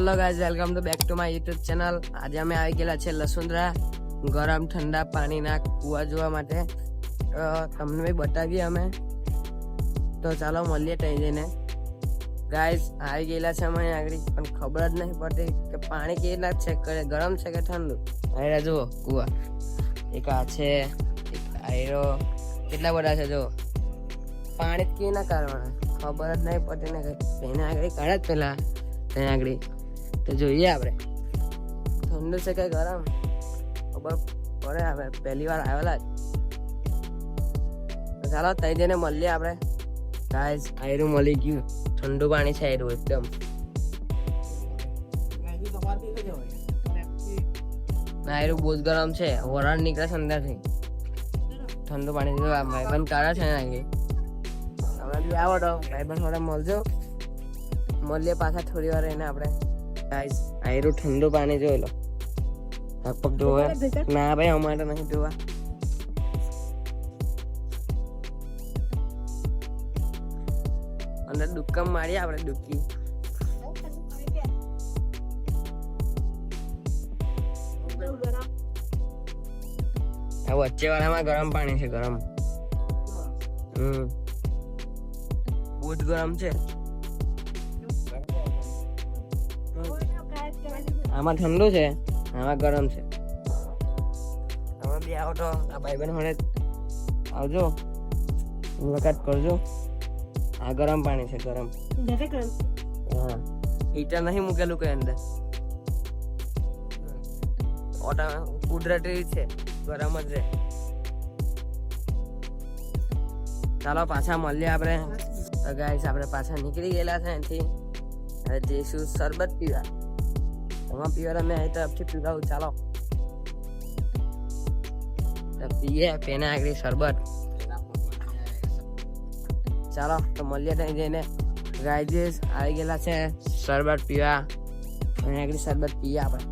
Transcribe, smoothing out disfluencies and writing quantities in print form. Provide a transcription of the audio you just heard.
Hello guys, welcome to back to my YouTube channel. આજે અમે આવી ગયેલા છે લસુંદરા ગરમ ઠંડા પાણીના કૂવા જોવા માટે. તમને બી બતાવીએ અમે. તો ચાલો મળીએ ત્યાં જઈને. ગાઈઝ આવી ગયેલા છે અમે આગળ, પણ ખબર જ નહીં પડતી કે પાણી કેટલા ચેક કરે, ગરમ છે કે ઠંડુ. અહીંયા જુઓ કૂવા, એક આ છે, એક આયરો, કેટલા બધા છે. જો પાણી કે ના કાઢવાના ખબર જ નહીં પડતી ને. એને આગળ કાઢે જ પેલા ત્યાં આગળ તો જોઈએ આપણે ઠંડુ છે કે ગરમ ખબર પડે. આપણે પહેલી વાર આવેલા જ. ચાલો તઈ જઈને મળીએ આપણે. ગાઈઝ આયરું મળી ગયું, ઠંડુ પાણી છે આયરું એકદમ. આયરું બહુ જ ગરમ છે, વરાળ નીકળે છે અંદરથી. ઠંડુ પાણી ભાઈબંધ કાઢે છે ને આગળ. તમે બી આવો તો ભાઈબંધ જોડે મળજો. મળીએ પાછા થોડી વાર એને આપણે. ગાઈસ આયરું ઠંડુ પાણી જોઈ લો. લગભગ જોવે ના ભાઈ, અમારે નહીં જોવા. અંદર ડુક્કમ મારીએ આપણે, ડુક્કી. આ વચ્ચે વાળામાં ગરમ પાણી છે, ગરમ. બહુ જ ગરમ છે. આમાં ઠંડુ છે, આમાં ગરમ છે. તમે બી આવો તો આ ભાઈબંધ જોડે આવજો, મુલાકાત કરજો. આ ગરમ પાણી છે, ગરમ. હા, હીટર નહીં મૂકેલું કઈ અંદર. કુદરતી છે, ગરમ જ છે. ચાલો પાછા મળીએ આપણે. ગાઈસ આપણે પાછા નીકળી ગયેલા છે અહીંથી. હવે જઈશું શરબત પીવા. એમાં પીવા મેં અહીં તરફથી પીવડાવું. ચાલો પીએ પેને આગળ શરબત. ચાલો તો મળીએ ત્યાં જઈને. ગાઈસ આવી ગયેલા છે શરબત પીવા. અહીં આગળ શરબત પીએ આપણે.